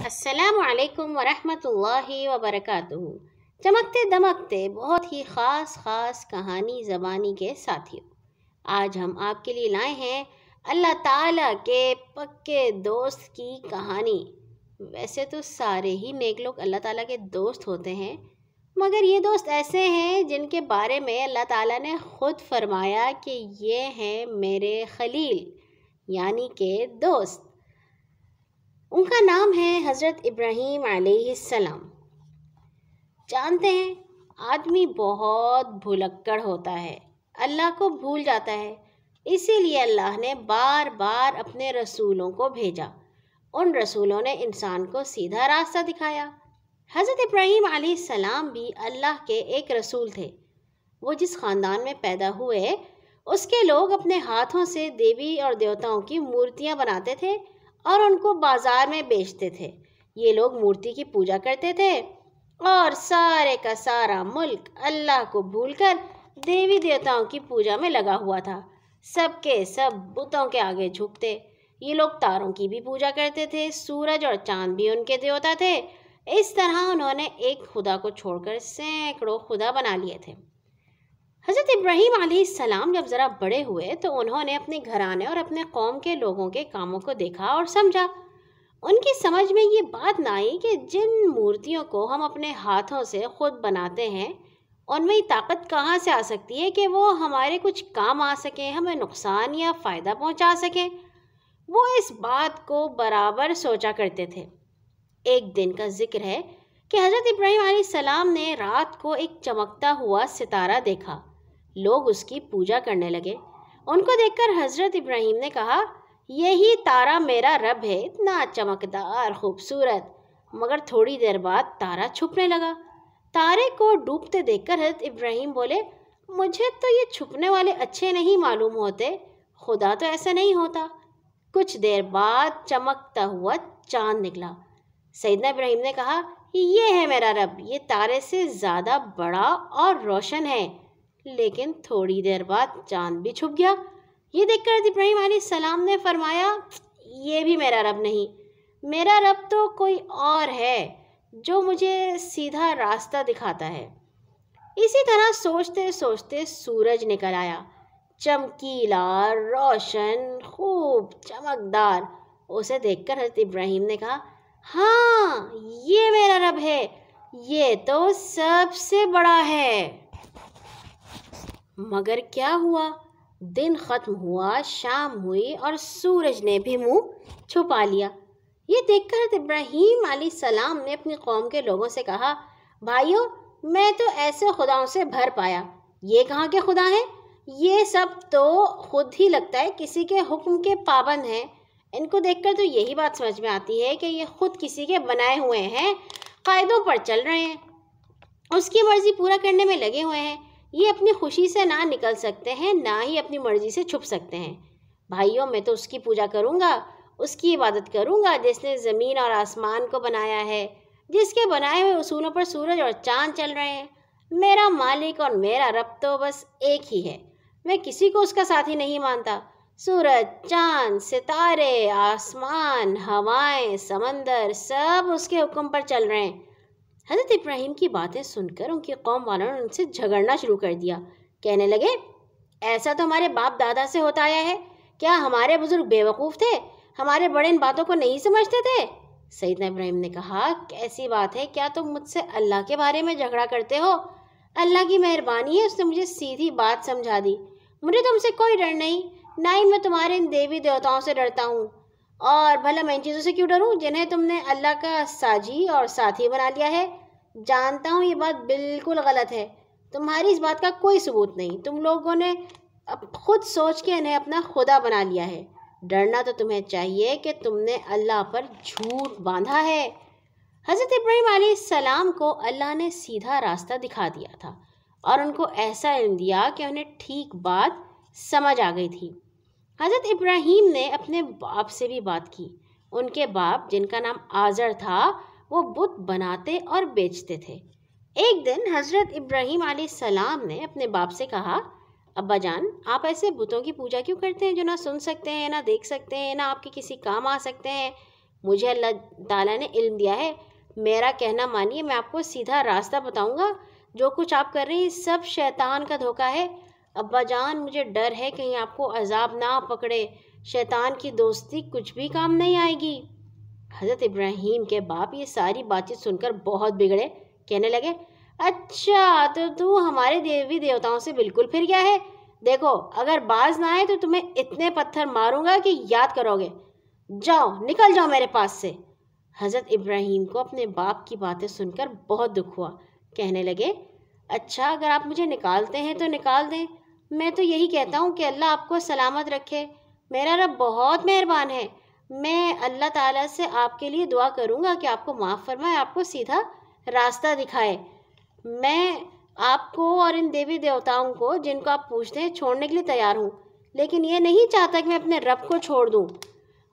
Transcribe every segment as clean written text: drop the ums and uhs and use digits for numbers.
السلام علیکم ورحمۃ اللہ وبرکاتہ۔ چمکتے دمکتے بہت ہی خاص کہانی زبانی کے ساتھیوں، آج ہم آپ کے لیے لائے ہیں اللہ تعالیٰ کے پکے دوست کی کہانی۔ ویسے تو سارے ہی نیک لوگ اللہ تعالیٰ کے دوست ہوتے ہیں، مگر یہ دوست ایسے ہیں جن کے بارے میں اللہ تعالیٰ نے خود فرمایا کہ یہ ہیں میرے خلیل، یعنی کہ دوست۔ ان کا نام ہے حضرت ابراہیم علیہ السلام۔ جانتے ہیں آدمی بہت بھلکڑ ہوتا ہے، اللہ کو بھول جاتا ہے، اسی لیے اللہ نے بار بار اپنے رسولوں کو بھیجا۔ ان رسولوں نے انسان کو سیدھا راستہ دکھایا۔ حضرت ابراہیم علیہ السلام بھی اللہ کے ایک رسول تھے۔ وہ جس خاندان میں پیدا ہوئے، اس کے لوگ اپنے ہاتھوں سے دیوی اور دیوتاؤں کی مورتیاں بناتے تھے اور ان کو بازار میں بیچتے تھے۔ یہ لوگ مورتی کی پوجا کرتے تھے اور سارے کا سارا ملک اللہ کو بھول کر دیوی دیوتاؤں کی پوجا میں لگا ہوا تھا۔ سب کے سب بتوں کے آگے جھکتے۔ یہ لوگ تاروں کی بھی پوجا کرتے تھے، سورج اور چاند بھی ان کے دیوتا تھے۔ اس طرح انہوں نے ایک خدا کو چھوڑ کر سینکڑوں خدا بنا لیے تھے۔ حضرت ابراہیم علیہ السلام جب ذرا بڑے ہوئے تو انہوں نے اپنے گھرانے اور اپنے قوم کے لوگوں کے کاموں کو دیکھا اور سمجھا۔ ان کی سمجھ میں یہ بات نہ آئی کہ جن مورتیوں کو ہم اپنے ہاتھوں سے خود بناتے ہیں، ان میں یہ طاقت کہاں سے آ سکتی ہے کہ وہ ہمارے کچھ کام آ سکیں، ہمیں نقصان یا فائدہ پہنچا سکیں۔ وہ اس بات کو برابر سوچا کرتے تھے۔ ایک دن کا ذکر ہے کہ حضرت ابراہیم علیہ السلام نے رات کو ایک چمکتا ہوا ستارہ دیکھا۔ لوگ اس کی پوجا کرنے لگے۔ ان کو دیکھ کر حضرت ابراہیم نے کہا، یہی تارا میرا رب ہے، اتنا چمکدار خوبصورت۔ مگر تھوڑی دیر بعد تارا چھپنے لگا۔ تارے کو ڈوبتے دیکھ کر حضرت ابراہیم بولے، مجھے تو یہ چھپنے والے اچھے نہیں معلوم ہوتے، خدا تو ایسا نہیں ہوتا۔ کچھ دیر بعد چمکتا ہوا چاند نکلا۔ سیدنا ابراہیم نے کہا، یہ ہے میرا رب، یہ تارے سے زیادہ بڑا اور روشن ہے۔ لیکن تھوڑی دیر بعد چاند بھی چھپ گیا۔ یہ دیکھ کر ابراہیم علیہ السلام نے فرمایا، یہ بھی میرا رب نہیں، میرا رب تو کوئی اور ہے جو مجھے سیدھا راستہ دکھاتا ہے۔ اسی طرح سوچتے سوچتے سورج نکل آیا، چمکیلا، روشن، خوب چمکدار۔ اسے دیکھ کر حضرت ابراہیم نے کہا، ہاں یہ میرا رب ہے، یہ تو سب سے بڑا ہے۔ مگر کیا ہوا؟ دن ختم ہوا، شام ہوئی اور سورج نے بھی منہ چھپا لیا۔ یہ دیکھ کر ابراہیم علیہ السلام نے اپنی قوم کے لوگوں سے کہا، بھائیو، میں تو ایسے خداؤں سے بھر پایا، یہ کہاں کے خدا ہیں؟ یہ سب تو خود ہی لگتا ہے کسی کے حکم کے پابند ہیں۔ ان کو دیکھ کر تو یہی بات سمجھ میں آتی ہے کہ یہ خود کسی کے بنائے ہوئے ہیں، قاعدوں پر چل رہے ہیں، اس کی مرضی پورا کرنے میں لگے ہوئے ہیں۔ یہ اپنی خوشی سے نہ نکل سکتے ہیں، نہ ہی اپنی مرضی سے چھپ سکتے ہیں۔ بھائیوں، میں تو اس کی پوجا کروں گا، اس کی عبادت کروں گا جس نے زمین اور آسمان کو بنایا ہے، جس کے بنائے ہوئے اصولوں پر سورج اور چاند چل رہے ہیں۔ میرا مالک اور میرا رب تو بس ایک ہی ہے، میں کسی کو اس کا ساتھی نہیں مانتا۔ سورج، چاند، ستارے، آسمان، ہوائیں، سمندر، سب اس کے حکم پر چل رہے ہیں۔ حضرت ابراہیم کی باتیں سن کر ان کی قوم والوں نے ان سے جھگڑنا شروع کر دیا۔ کہنے لگے، ایسا تو ہمارے باپ دادا سے ہوتا آیا ہے، کیا ہمارے بزرگ بے وقوف تھے؟ ہمارے بڑے ان باتوں کو نہیں سمجھتے تھے؟ سیدنا ابراہیم نے کہا، کیسی بات ہے، کیا تم مجھ سے اللہ کے بارے میں جھگڑا کرتے ہو؟ اللہ کی مہربانی ہے، اس نے مجھے سیدھی بات سمجھا دی۔ مجھے تم سے کوئی ڈر نہیں، نہ ہی میں تمہارے ان دیوی دیوتاؤں سے ڈرتا ہوں۔ اور بھلا میں ان چیزوں سے کیوں ڈروں جنہیں تم نے اللہ کا ساجی اور ساتھی بنا لیا ہے؟ جانتا ہوں یہ بات بالکل غلط ہے، تمہاری اس بات کا کوئی ثبوت نہیں، تم لوگوں نے خود سوچ کے انہیں اپنا خدا بنا لیا ہے۔ ڈرنا تو تمہیں چاہیے کہ تم نے اللہ پر جھوٹ باندھا ہے۔ حضرت ابراہیم علیہ السلام کو اللہ نے سیدھا راستہ دکھا دیا تھا اور ان کو ایسا علم دیا کہ انہیں ٹھیک بات سمجھ آ گئی تھی۔ حضرت ابراہیم نے اپنے باپ سے بھی بات کی۔ ان کے باپ، جن کا نام آزر تھا، وہ بت بناتے اور بیچتے تھے۔ ایک دن حضرت ابراہیم علیہ السلام نے اپنے باپ سے کہا، ابا جان، آپ ایسے بتوں کی پوجا کیوں کرتے ہیں جو نہ سن سکتے ہیں، نہ دیکھ سکتے ہیں، نہ آپ کے کسی کام آ سکتے ہیں؟ مجھے اللہ تعالیٰ نے علم دیا ہے، میرا کہنا مانیے، میں آپ کو سیدھا راستہ بتاؤں گا، جو کچھ آپ کر رہے ہیں سب شیطان کا دھوکہ ہے۔ ابا جان، مجھے ڈر ہے کہیں آپ کو عذاب نہ پکڑے، شیطان کی دوستی کچھ بھی کام نہیں آئے گی۔ حضرت ابراہیم کے باپ یہ ساری بات چیت سن کر بہت بگڑے، کہنے لگے، اچھا تو ہمارے دیوی دیوتاؤں سے بالکل پھر گیا ہے؟ دیکھو، اگر باز نہ آئے تو تمہیں اتنے پتھر ماروں گا کہ یاد کرو گے، جاؤ نکل جاؤ میرے پاس سے۔ حضرت ابراہیم کو اپنے باپ کی باتیں سن کر بہت دکھ ہوا، کہنے لگے، اچھا اگر آپ مجھے نکالتے ہیں تو نکال دیں، میں تو یہی کہتا ہوں کہ اللہ آپ کو سلامت رکھے، میرا رب بہت مہربان ہے، میں اللہ تعالیٰ سے آپ کے لیے دعا کروں گا کہ آپ کو معاف فرمائے، آپ کو سیدھا راستہ دکھائے۔ میں آپ کو اور ان دیوی دیوتاؤں کو جن کو آپ پوچھتے ہیں چھوڑنے کے لیے تیار ہوں، لیکن یہ نہیں چاہتا کہ میں اپنے رب کو چھوڑ دوں۔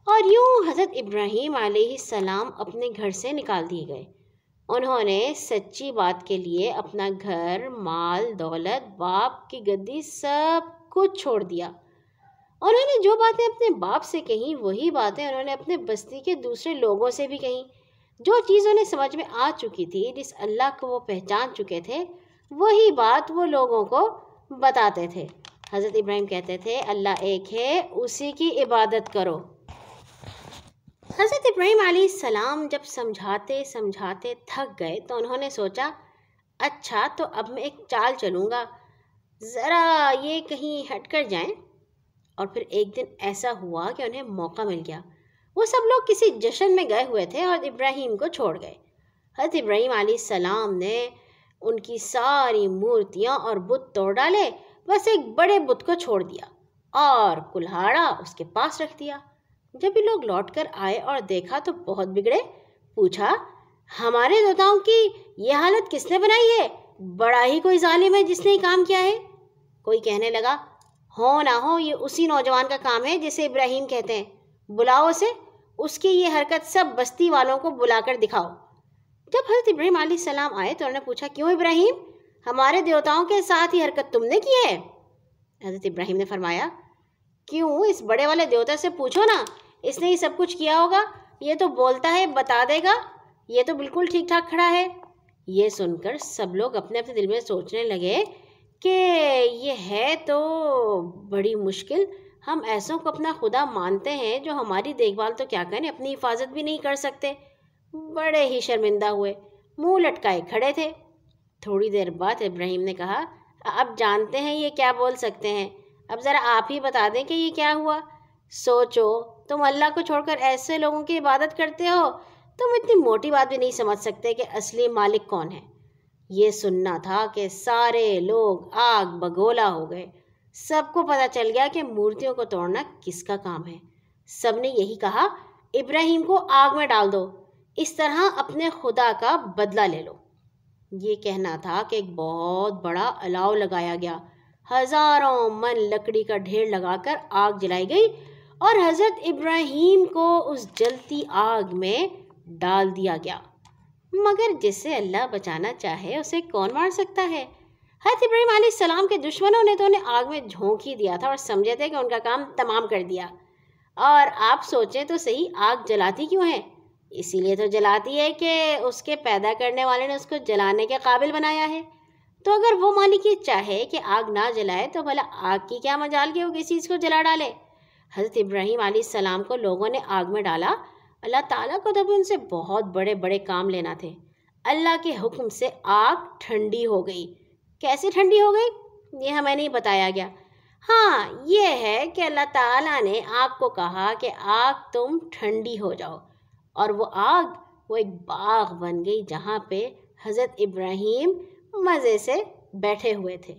اور یوں حضرت ابراہیم علیہ السلام اپنے گھر سے نکال دیے گئے۔ انہوں نے سچی بات کے لیے اپنا گھر، مال، دولت، باپ کی گدی سب کچھ چھوڑ دیا۔ انہوں نے جو باتیں اپنے باپ سے کہیں وہی باتیں انہوں نے اپنے بستی کے دوسرے لوگوں سے بھی کہیں۔ جو چیز انہیں سمجھ میں آ چکی تھی، جس اللہ کو وہ پہچان چکے تھے، وہی بات وہ لوگوں کو بتاتے تھے۔ حضرت ابراہیم کہتے تھے، اللہ ایک ہے، اسی کی عبادت کرو۔ حضرت ابراہیم علیہ السلام جب سمجھاتے سمجھاتے تھک گئے تو انہوں نے سوچا، اچھا تو اب میں ایک چال چلوں گا، ذرا یہ کہیں ہٹ کر جائیں۔ اور پھر ایک دن ایسا ہوا کہ انہیں موقع مل گیا۔ وہ سب لوگ کسی جشن میں گئے ہوئے تھے اور ابراہیم کو چھوڑ گئے۔ حضرت ابراہیم علیہ السلام نے ان کی ساری مورتیاں اور بت توڑ ڈالے، بس ایک بڑے بت کو چھوڑ دیا اور کلہاڑا اس کے پاس رکھ دیا۔ جب یہ لوگ لوٹ کر آئے اور دیکھا تو بہت بگڑے، پوچھا، ہمارے دیوتاؤں کی یہ حالت کس نے بنائی ہے؟ بڑا ہی کوئی ظالم ہے جس نے یہ کام کیا ہے۔ کوئی کہنے لگا، ہو نہ ہو یہ اسی نوجوان کا کام ہے جسے ابراہیم کہتے ہیں، بلاؤ اسے، اس کی یہ حرکت سب بستی والوں کو بلا کر دکھاؤ۔ جب حضرت ابراہیم علیہ السلام آئے تو انہوں نے پوچھا، کیوں ابراہیم، ہمارے دیوتاؤں کے ساتھ یہ حرکت تم نے کی ہے؟ حضرت ابراہیم نے فرمایا، کیوں، اس بڑے والے دیوتا سے پوچھو نا، اس نے یہ سب کچھ کیا ہوگا، یہ تو بولتا ہے بتا دے گا، یہ تو بالکل ٹھیک ٹھاک کھڑا ہے۔ یہ سن کر سب لوگ اپنے اپنے دل میں سوچنے لگے کہ یہ ہے تو بڑی مشکل، ہم ایسوں کو اپنا خدا مانتے ہیں جو ہماری دیکھ بھال تو کیا کریں، اپنی حفاظت بھی نہیں کر سکتے۔ بڑے ہی شرمندہ ہوئے، منہ لٹکائے کھڑے تھے۔ تھوڑی دیر بعد ابراہیم نے کہا، اب جانتے ہیں یہ کیا بول سکتے ہیں، اب ذرا آپ ہی بتا دیں کہ یہ کیا ہوا۔ سوچو، تم اللہ کو چھوڑ کر ایسے لوگوں کی عبادت کرتے ہو، تم اتنی موٹی بات بھی نہیں سمجھ سکتے کہ اصلی مالک کون ہے۔ یہ سننا تھا کہ سارے لوگ آگ بگولا ہو گئے، سب کو پتہ چل گیا کہ مورتیوں کو توڑنا کس کا کام ہے۔ سب نے یہی کہا، ابراہیم کو آگ میں ڈال دو، اس طرح اپنے خدا کا بدلہ لے لو۔ یہ کہنا تھا کہ ایک بہت بڑا الاؤ لگایا گیا، ہزاروں من لکڑی کا ڈھیر لگا کر آگ جلائی گئی اور حضرت ابراہیم کو اس جلتی آگ میں ڈال دیا گیا۔ مگر جسے اللہ بچانا چاہے اسے کون مار سکتا ہے؟ حضرت ابراہیم علیہ السلام کے دشمنوں نے تو انہیں آگ میں جھونک ہی دیا تھا اور سمجھے تھے کہ ان کا کام تمام کر دیا۔ اور آپ سوچیں تو صحیح، آگ جلاتی کیوں ہے؟ اسی لیے تو جلاتی ہے کہ اس کے پیدا کرنے والے نے اس کو جلانے کے قابل بنایا ہے۔ تو اگر وہ مالک یہ چاہے کہ آگ نہ جلائے تو بھلا آگ کی کیا مجال کہ وہ کسی چیز کو جلا ڈالے۔ حضرت ابراہیم علیہ السلام کو لوگوں نے آگ میں ڈالا، اللہ تعالیٰ کو تو بھی ان سے بہت بڑے بڑے کام لینا تھے۔ اللہ کے حکم سے آگ ٹھنڈی ہو گئی۔ کیسے ٹھنڈی ہو گئی یہ ہمیں نہیں بتایا گیا۔ ہاں یہ ہے کہ اللہ تعالیٰ نے آگ کو کہا کہ آگ تم ٹھنڈی ہو جاؤ، اور وہ آگ وہ ایک باغ بن گئی جہاں پہ حضرت ابراہیم مزے سے بیٹھے ہوئے تھے۔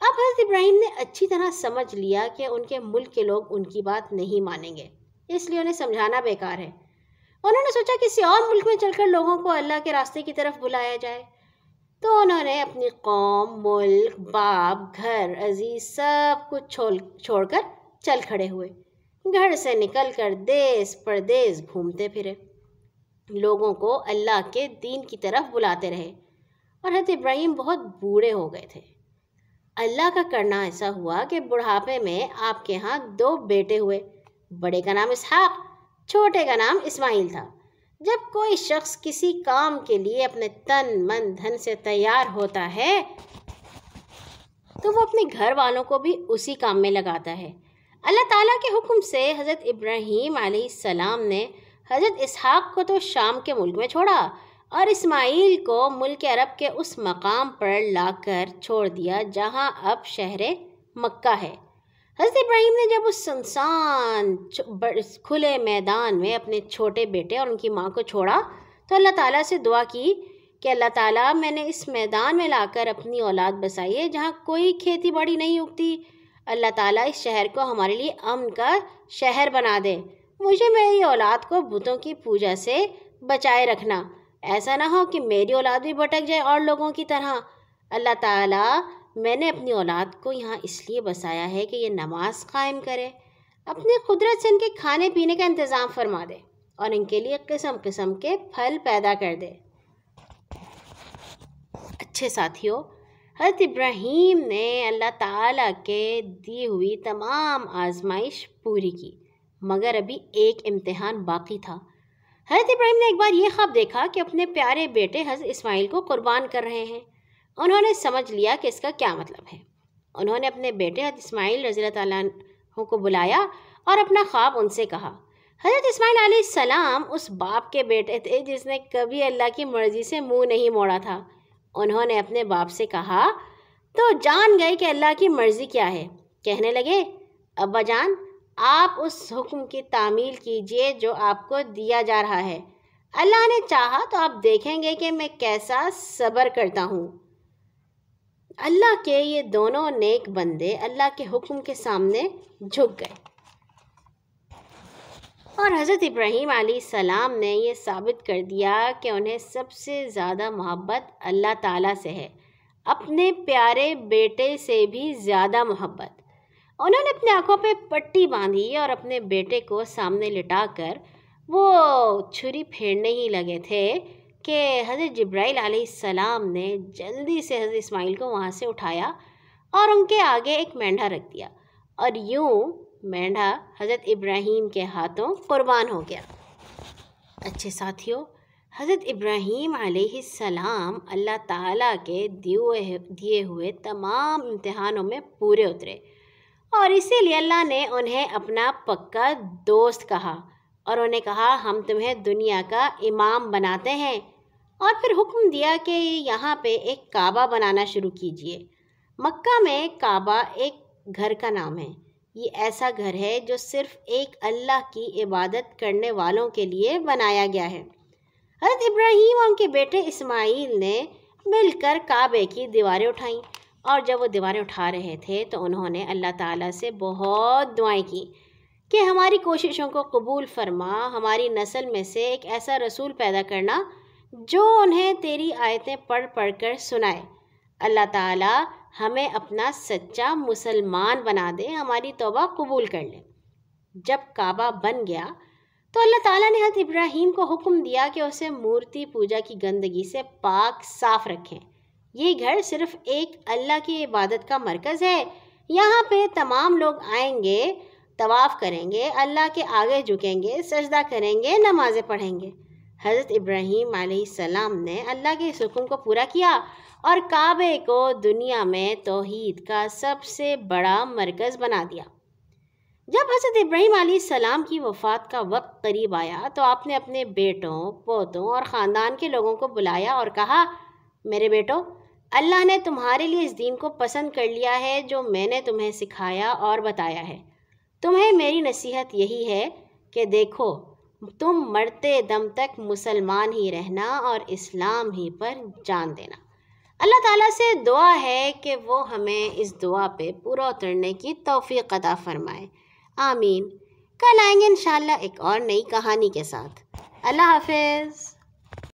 اب حضرت ابراہیم نے اچھی طرح سمجھ لیا کہ ان کے ملک کے لوگ ان کی بات نہیں مانیں گے، اس لیے انہیں سمجھانا بیکار ہے۔ انہوں نے سوچا کسی اور ملک میں چل کر لوگوں کو اللہ کے راستے کی طرف بلایا جائے۔ تو انہوں نے اپنی قوم، ملک، باپ، گھر، عزیز سب کچھ چھوڑ کر چل کھڑے ہوئے۔ گھر سے نکل کر دیس پردیس گھومتے پھرے، لوگوں کو اللہ کے دین کی طرف بلاتے رہے، اور حضرت ابراہیم بہت بوڑھے ہو گئے تھے۔ اللہ کا کرنا ایسا ہوا کہ بڑھاپے میں آپ کے ہاں 2 بیٹے ہوئے، بڑے کا نام اسحاق چھوٹے کا نام اسماعیل تھا۔ جب کوئی شخص کسی کام کے لیے اپنے تن من دھن سے تیار ہوتا ہے تو وہ اپنے گھر والوں کو بھی اسی کام میں لگاتا ہے۔ اللہ تعالیٰ کے حکم سے حضرت ابراہیم علیہ السلام نے حضرت اسحاق کو تو شام کے ملک میں چھوڑا اور اسماعیل کو ملک عرب کے اس مقام پر لا کر چھوڑ دیا جہاں اب شہر مکہ ہے۔ حضرت ابراہیم نے جب اس سنسان کھلے میدان میں اپنے چھوٹے بیٹے اور ان کی ماں کو چھوڑا تو اللہ تعالیٰ سے دعا کی کہ اللہ تعالیٰ میں نے اس میدان میں لا کر اپنی اولاد بسائی ہے جہاں کوئی کھیتی باڑی نہیں اگتی۔ اللہ تعالیٰ اس شہر کو ہمارے لیے امن کا شہر بنا دے۔ مجھے میری اولاد کو بتوں کی پوجا سے بچائے رکھنا، ایسا نہ ہو کہ میری اولاد بھی بھٹک جائے اور لوگوں کی طرح۔ اللہ تعالیٰ میں نے اپنی اولاد کو یہاں اس لیے بسایا ہے کہ یہ نماز قائم کرے، اپنی قدرت سے ان کے کھانے پینے کا انتظام فرما دے اور ان کے لیے قسم قسم کے پھل پیدا کر دے۔ اچھے ساتھیوں، حضرت ابراہیم نے اللہ تعالیٰ کے دی ہوئی تمام آزمائش پوری کی، مگر ابھی ایک امتحان باقی تھا۔ حضرت ابراہیم نے ایک بار یہ خواب دیکھا کہ اپنے پیارے بیٹے حضرت اسماعیل کو قربان کر رہے ہیں۔ انہوں نے سمجھ لیا کہ اس کا کیا مطلب ہے۔ انہوں نے اپنے بیٹے حضرت اسماعیل رضی اللہ تعالیٰ عنہ کو بلایا اور اپنا خواب ان سے کہا۔ حضرت اسماعیل علیہ السلام اس باپ کے بیٹے تھے جس نے کبھی اللہ کی مرضی سے منہ نہیں موڑا تھا۔ انہوں نے اپنے باپ سے کہا تو جان گئے کہ اللہ کی مرضی کیا ہے۔ کہنے لگے، ابا جان، آپ اس حکم کی تعمیل کیجئے جو آپ کو دیا جا رہا ہے۔ اللہ نے چاہا تو آپ دیکھیں گے کہ میں کیسا صبر کرتا ہوں۔ اللہ کے یہ دونوں نیک بندے اللہ کے حکم کے سامنے جھک گئے اور حضرت ابراہیم علیہ السلام نے یہ ثابت کر دیا کہ انہیں سب سے زیادہ محبت اللہ تعالیٰ سے ہے، اپنے پیارے بیٹے سے بھی زیادہ محبت۔ انہوں نے اپنے آنکھوں پہ پٹی باندھی اور اپنے بیٹے کو سامنے لٹا کر وہ چھری پھیرنے ہی لگے تھے کہ حضرت جبرائیل علیہ السلام نے جلدی سے حضرت اسماعیل کو وہاں سے اٹھایا اور ان کے آگے ایک مینڈھا رکھ دیا اور یوں مینڈھا حضرت ابراہیم کے ہاتھوں قربان ہو گیا۔ اچھے ساتھیوں، حضرت ابراہیم علیہ السلام اللہ تعالیٰ کے دیے ہوئے تمام امتحانوں میں پورے اترے اور اسی لیے اللہ نے انہیں اپنا پکا دوست کہا اور انہیں کہا ہم تمہیں دنیا کا امام بناتے ہیں، اور پھر حکم دیا کہ یہاں پہ ایک کعبہ بنانا شروع کیجئے۔ مکہ میں کعبہ ایک گھر کا نام ہے۔ یہ ایسا گھر ہے جو صرف ایک اللہ کی عبادت کرنے والوں کے لیے بنایا گیا ہے۔ حضرت ابراہیم اور ان کے بیٹے اسماعیل نے مل کر کعبے کی دیواریں اٹھائیں، اور جب وہ دیواریں اٹھا رہے تھے تو انہوں نے اللہ تعالیٰ سے بہت دعائیں کی کہ ہماری کوششوں کو قبول فرما، ہماری نسل میں سے ایک ایسا رسول پیدا کرنا جو انہیں تیری آیتیں پڑھ پڑھ کر سنائے۔ اللہ تعالیٰ ہمیں اپنا سچا مسلمان بنا دے، ہماری توبہ قبول کر لے۔ جب کعبہ بن گیا تو اللہ تعالیٰ نے حضرت ابراہیم کو حکم دیا کہ اسے مورتی پوجا کی گندگی سے پاک صاف رکھیں۔ یہ گھر صرف ایک اللہ کی عبادت کا مرکز ہے، یہاں پہ تمام لوگ آئیں گے، طواف کریں گے، اللہ کے آگے جھکیں گے، سجدہ کریں گے، نمازیں پڑھیں گے۔ حضرت ابراہیم علیہ السلام نے اللہ کے اس حکم کو پورا کیا اور کعبے کو دنیا میں توحید کا سب سے بڑا مرکز بنا دیا۔ جب حضرت ابراہیم علیہ السلام کی وفات کا وقت قریب آیا تو آپ نے اپنے بیٹوں، پوتوں اور خاندان کے لوگوں کو بلایا اور کہا، میرے بیٹو، اللہ نے تمہارے لیے اس دین کو پسند کر لیا ہے جو میں نے تمہیں سکھایا اور بتایا ہے۔ تمہیں میری نصیحت یہی ہے کہ دیکھو، تم مرتے دم تک مسلمان ہی رہنا اور اسلام ہی پر جان دینا۔ اللہ تعالیٰ سے دعا ہے کہ وہ ہمیں اس دعا پہ پورا اترنے کی توفیق عطا فرمائے، آمین۔ کل آئیں گے انشاءاللہ ایک اور نئی کہانی کے ساتھ۔ اللہ حافظ۔